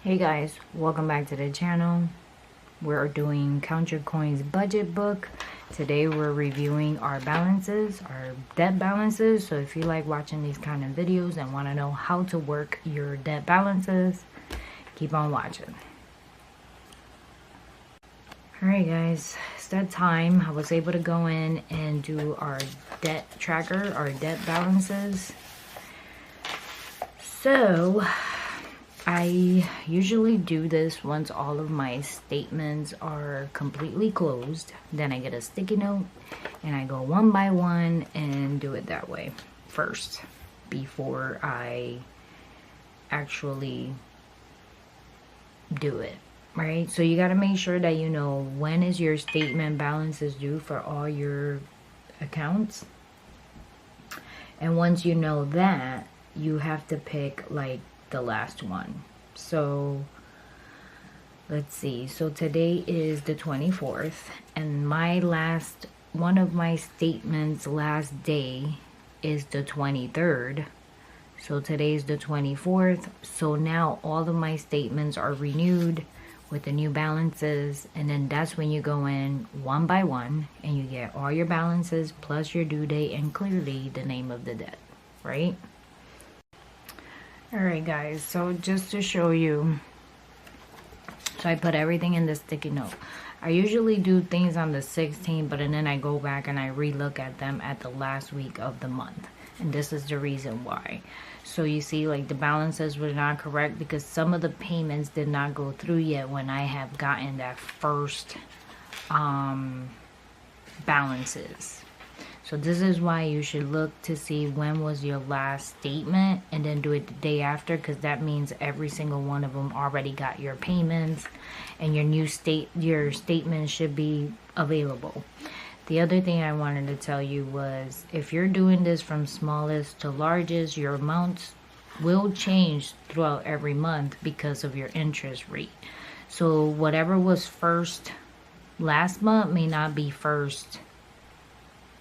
Hey guys, welcome back to the channel. We're doing Count Your Coins budget book. Today we're reviewing our balances, our debt balances. So if you like watching these kind of videos and want to know how to work your debt balances, keep on watching. Alright guys, it's that time. I was able to go in and do our debt tracker, our debt balances. So I usually do this once all of my statements are completely closed. Then I get a sticky note and I go one by one and do it that way first before I actually do it, right? So you got to make sure that you know when is your statement balances due for all your accounts. And once you know that, you have to pick like the last one. So let's see, so today is the 24th and my last one of my statements last day is the 23rd. So today's the 24th. So now all of my statements are renewed with the new balances, and then that's when you go in one by one and you get all your balances plus your due date and clearly the name of the debt, right? Alright guys, so just to show you, so I put everything in the sticky note. I usually do things on the 16th, but then I go back and I re-look at them at the last week of the month. And this is the reason why. So you see, like, the balances were not correct because some of the payments did not go through yet when I have gotten that first balances. So this is why you should look to see when was your last statement and then do it the day after, because that means every single one of them already got your payments and your statement should be available. The other thing I wanted to tell you was if you're doing this from smallest to largest, your amounts will change throughout every month because of your interest rate. So whatever was first last month may not be first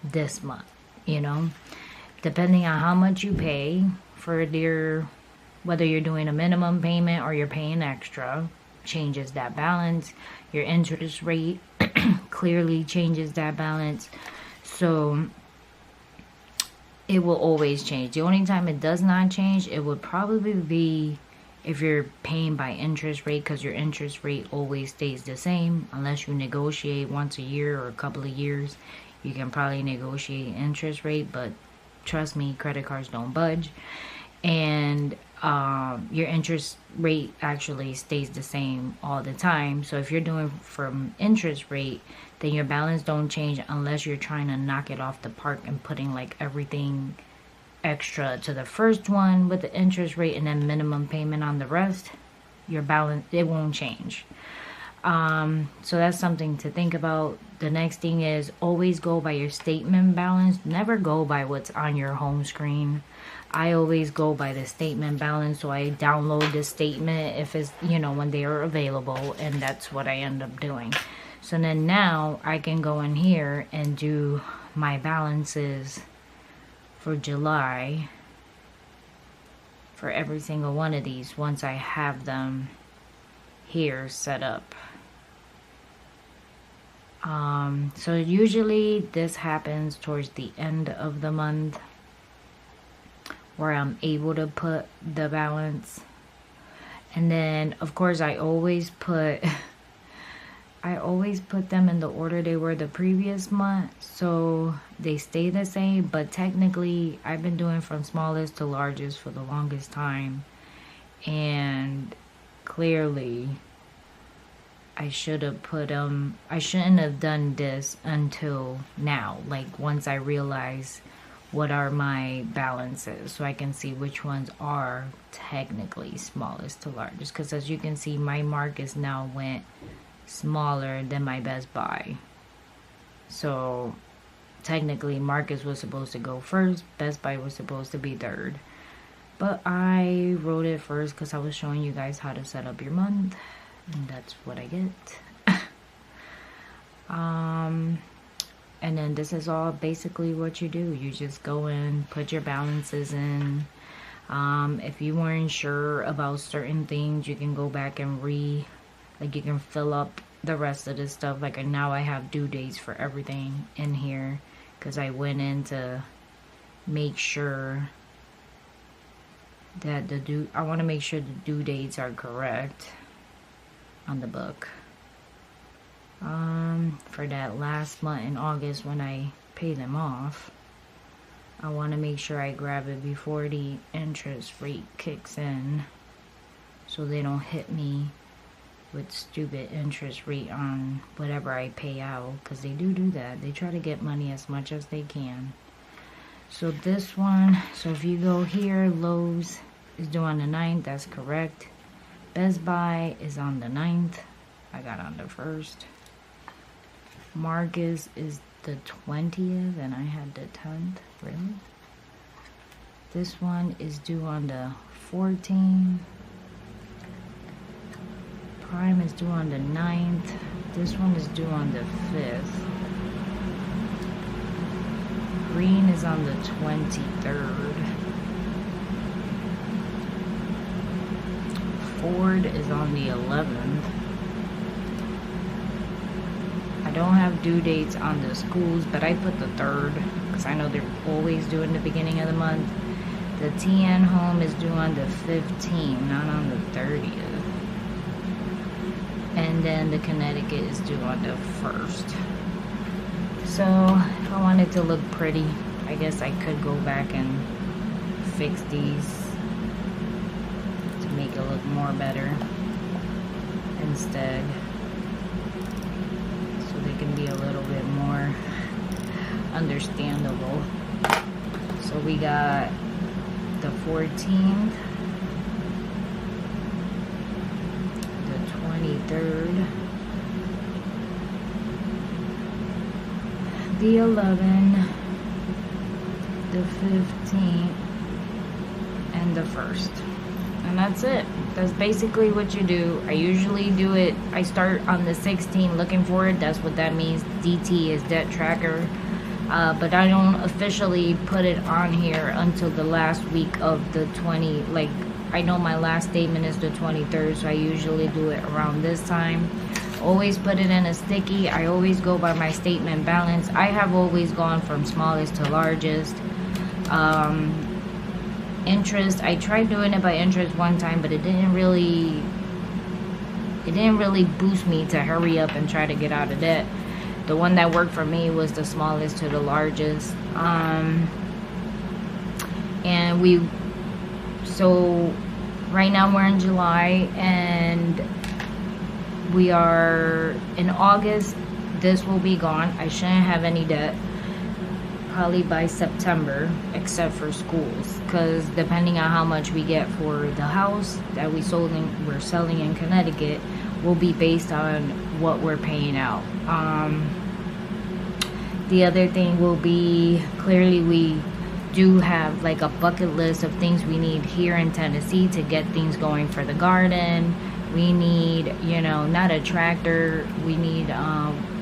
this month, you know, depending on how much you pay for your, whether you're doing a minimum payment or you're paying extra, changes that balance. Your interest rate clearly changes that balance. So it will always change. The only time it does not change, it would probably be if you're paying by interest rate, because your interest rate always stays the same unless you negotiate once a year or a couple of years. You can probably negotiate interest rate, but trust me, credit cards don't budge. And your interest rate actually stays the same all the time. So if you're doing from interest rate, then your balance don't change unless you're trying to knock it off the park and putting like everything extra to the first one with the interest rate and then minimum payment on the rest. Your balance, it won't change. So that's something to think about. The next thing is always go by your statement balance. Never go by what's on your home screen. I always go by the statement balance, so I download the statement if it's, you know, when they are available, and that's what I end up doing. So then now I can go in here and do my balances for July for every single one of these once I have them here set up. So usually this happens towards the end of the month where I'm able to put the balance. And then of course I always put them in the order they were the previous month, so they stay the same. But technically I've been doing from smallest to largest for the longest time, and clearly I should have put I shouldn't have done this until now, like once I realize what are my balances, so I can see which ones are technically smallest to largest. Because as you can see, my Marcus now went smaller than my Best Buy. So technically Marcus was supposed to go first, Best Buy was supposed to be third, but I wrote it first because I was showing you guys how to set up your month. And that's what I get. And then this is all basically what you do. You just go in, put your balances in. If you weren't sure about certain things, you can go back and you can fill up the rest of the stuff. Like now I have due dates for everything in here because I went in to make sure that I want to make sure the due dates are correct on the book. For that last month in August when I pay them off, I want to make sure I grab it before the interest rate kicks in so they don't hit me with stupid interest rate on whatever I pay out, because they do that. They try to get money as much as they can. So this one, so if you go here, Lowe's is due on the 9th, that's correct. Best Buy is on the 9th, I got on the 1st. Marcus is the 20th and I had the 10th, really? This one is due on the 14th. Prime is due on the 9th. This one is due on the 5th. Green is on the 23rd. Ford is on the 11th. I don't have due dates on the schools, but I put the 3rd because I know they're always due in the beginning of the month. The TN home is due on the 15th, not on the 30th. And then the Connecticut is due on the 1st. So if I wanted to look pretty, I guess I could go back and fix these to make it look more better instead, so they can be a little bit more understandable. So we got the 14th, the 23rd, the 11th, the 15th, and the 1st. And that's it. That's basically what you do. I usually do it, I start on the 16th looking for it. That's what that means. DT is debt tracker. But I don't officially put it on here until the last week of the 20, like I know my last statement is the 23rd, so I usually do it around this time. Always put it in a sticky. I always go by my statement balance. I have always gone from smallest to largest. Interest, I tried doing it by interest one time, but it didn't really boost me to hurry up and try to get out of debt. The one that worked for me was the smallest to the largest. So right now we're in July and we are in August. This will be gone. I shouldn't have any debt probably by September, except for schools, because depending on how much we get for the house that we're selling in Connecticut will be based on what we're paying out. The other thing will be, clearly we do have like a bucket list of things we need here in Tennessee to get things going for the garden. We need, not a tractor. We need,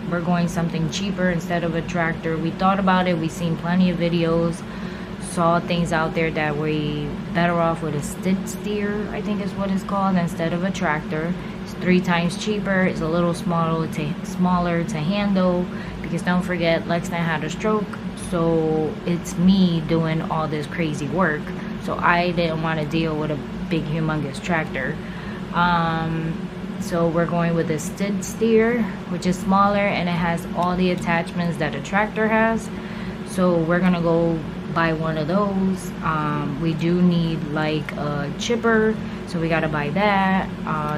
we're going something cheaper instead of a tractor. We thought about it. We've seen plenty of videos, saw things out there that we better off with a skid steer, I think is what it's called, instead of a tractor. It's 3 times cheaper. It's a little smaller to handle, because don't forget, Lexington had a stroke, so it's me doing all this crazy work. So I didn't want to deal with a big humongous tractor. So we're going with a skid steer, which is smaller and it has all the attachments that a tractor has. So we're gonna go buy one of those. We do need like a chipper, so we gotta buy that.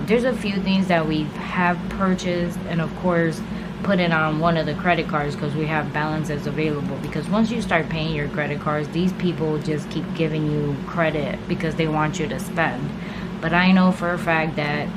There's a few things that we have purchased, and of course put it on one of the credit cards because we have balances available. Because once you start paying your credit cards, these people just keep giving you credit because they want you to spend. But I know for a fact that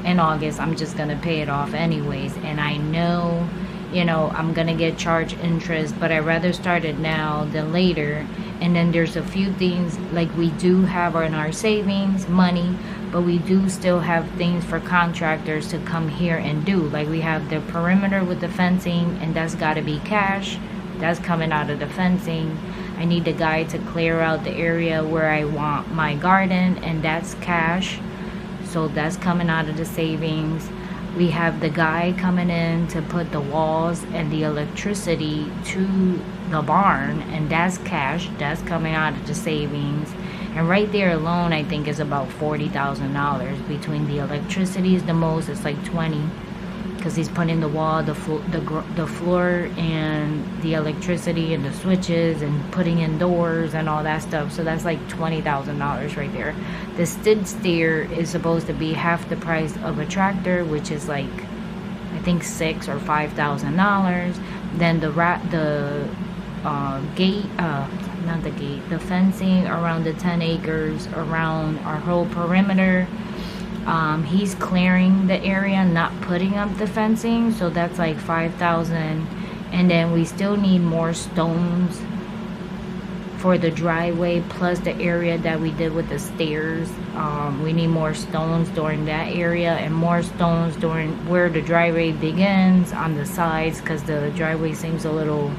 in August I'm just gonna pay it off anyways, and I know I'm gonna get charged interest, but I'd rather start it now than later. And then there's a few things like we do have in our savings money, but we do still have things for contractors to come here and do. Like we have the perimeter with the fencing, and that's got to be cash. That's coming out of the fencing. I need the guy to clear out the area where I want my garden, and that's cash. So that's coming out of the savings. We have the guy coming in to put the walls and the electricity to the barn, and that's cash. That's coming out of the savings. And right there alone, I think is about $40,000. Between the electricity is the most, it's like 20, because he's putting the wall, the floor, and the electricity and the switches and putting in doors and all that stuff. So that's like $20,000 right there. The skid steer is supposed to be half the price of a tractor, which is like, I think $6,000 or $5,000. Then the gate, not the gate, the fencing around the 10 acres around our whole perimeter. He's clearing the area, not putting up the fencing, so that's like $5,000. And then we still need more stones for the driveway, plus the area that we did with the stairs. We need more stones during that area, and more stones during where the driveway begins on the sides, because the driveway seems a little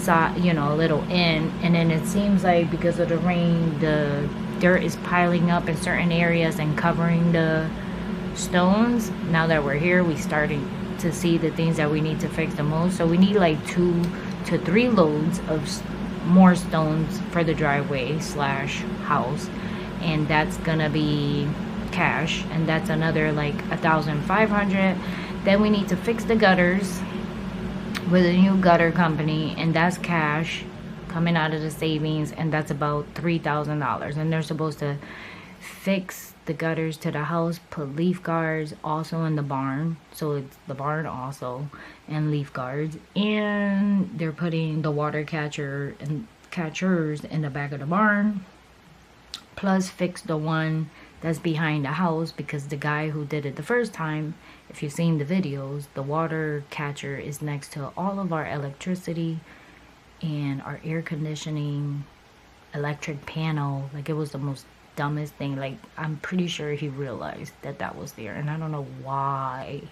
a little in, and then it seems like because of the rain, the dirt is piling up in certain areas and covering the stones. Now that we're here, we starting to see the things that we need to fix the most. So we need like 2 to 3 loads of more stones for the driveway slash house, and that's gonna be cash, and that's another like 1,500. Then we need to fix the gutters with a new gutter company, and that's cash coming out of the savings, and that's about $3,000. And they're supposed to fix the gutters to the house, put leaf guards also in the barn, so it's the barn also, and leaf guards, and they're putting the water catcher and catchers in the back of the barn, plus fix the one that's behind the house, because the guy who did it the first time, if you've seen the videos, the water catcher is next to all of our electricity and our air conditioning, electric panel. Like, it was the most dumbest thing. Like, I'm pretty sure he realized that that was there, and I don't know why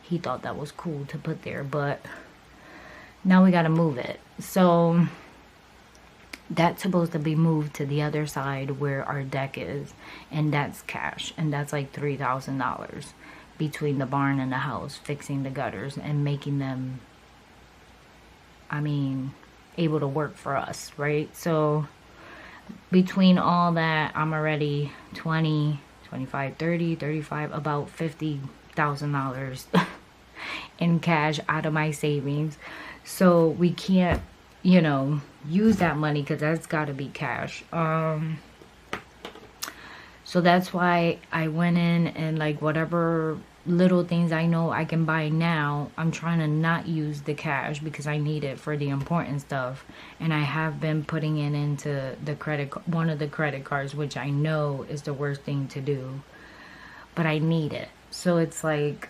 he thought that was cool to put there, but now we gotta move it. So that's supposed to be moved to the other side where our deck is, and that's cash, and that's like $3,000 between the barn and the house, fixing the gutters and making them, I mean, able to work for us, right? So between all that, I'm already 20, 25, 30, 35, about $50,000 in cash out of my savings. So we can't, use that money, because that's got to be cash. So that's why I went in and, like, whatever little things I know I can buy now, I'm trying to not use the cash, because I need it for the important stuff. And I have been putting it into the one of the credit cards, which I know is the worst thing to do, but I need it. So it's like,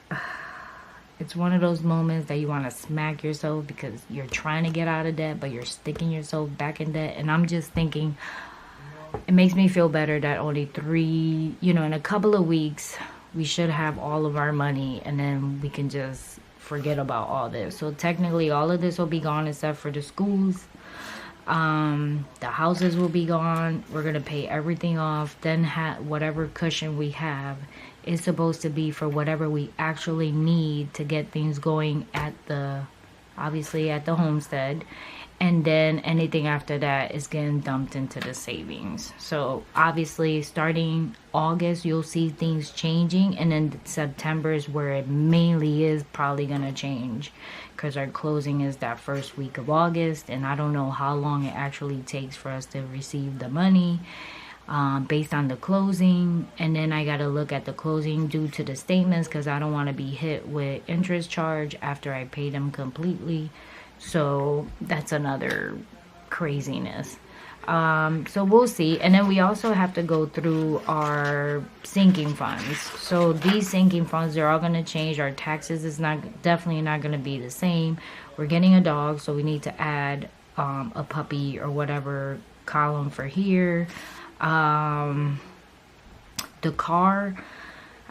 it's one of those moments that you want to smack yourself, because you're trying to get out of debt, but you're sticking yourself back in debt. And I'm just thinking, it makes me feel better that only in a couple of weeks, we should have all of our money, and then we can just forget about all this. So technically, all of this will be gone except for the schools. The houses will be gone. We're going to pay everything off. Then whatever cushion we have is supposed to be for whatever we actually need to get things going obviously at the homestead. And then anything after that is getting dumped into the savings. So obviously starting August, you'll see things changing. And then September is where it mainly is probably going to change, because our closing is that first week of August. And I don't know how long it actually takes for us to receive the money based on the closing. And then I got to look at the closing due to the statements, because I don't want to be hit with interest charge after I pay them completely. So that's another craziness. So we'll see. And then we also have to go through our sinking funds. So these sinking funds, they're all going to change. Our taxes is definitely not going to be the same. We're getting a dog, so we need to add a puppy or whatever column for here. The car,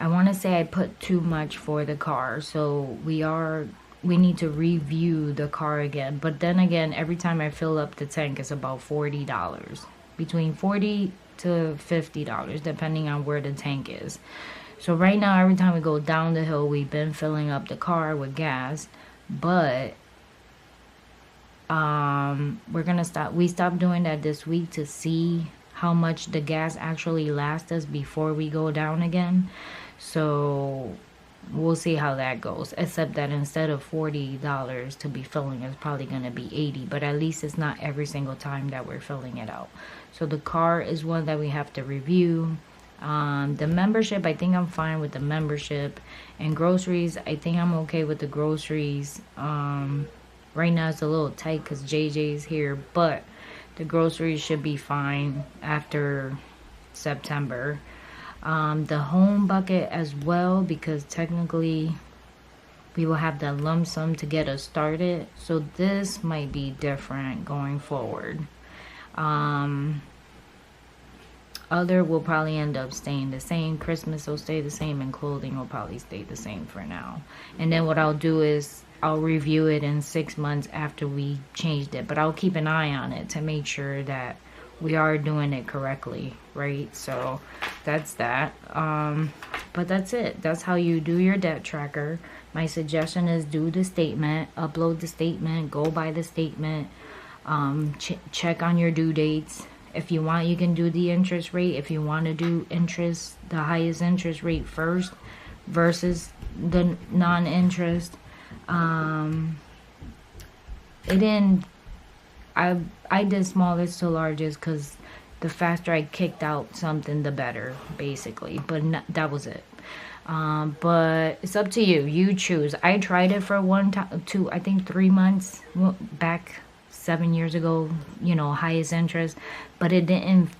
I want to say I put too much for the car. So we are we need to review the car again. But then again, every time I fill up the tank, it's about $40, between $40 to $50, depending on where the tank is. So right now, every time we go down the hill, we've been filling up the car with gas, but we're gonna stop. We stopped doing that this week to see how much the gas actually lasts us before we go down again. So we'll see how that goes, except that instead of $40 to be filling, it's probably going to be $80, but at least it's not every single time that we're filling it out. So the car is one that we have to review. The membership, I think I'm fine with the membership. And groceries, I think I'm okay with the groceries. Right now it's a little tight because JJ's here, but the groceries should be fine after September. The home bucket as well, because technically we will have the lump sum to get us started. So this might be different going forward. Other will probably end up staying the same. Christmas will stay the same, and clothing will probably stay the same for now. And then what I'll do is I'll review it in 6 months after we changed it, but I'll keep an eye on it to make sure that we are doing it correctly, right? So that's that. But that's it. That's how you do your debt tracker. My suggestion is do the statement, upload the statement, go by the statement, check on your due dates. If you want, you can do the interest rate. If you want to do interest, the highest interest rate first versus the non-interest. I did smallest to largest because the faster I kicked out something, the better, basically. But that was it. But it's up to you. You choose. I tried it for 3 months back 7 years ago. Highest interest, but it didn't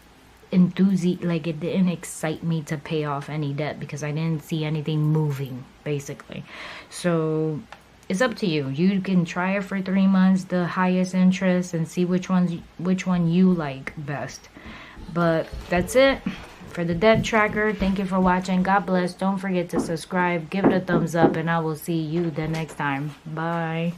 it didn't excite me to pay off any debt because I didn't see anything moving, basically. So it's up to you. You can try it for 3 months, the highest interest, and see which one you like best. But that's it for the debt tracker. Thank you for watching. God bless. Don't forget to subscribe, give it a thumbs up, and I will see you the next time. Bye.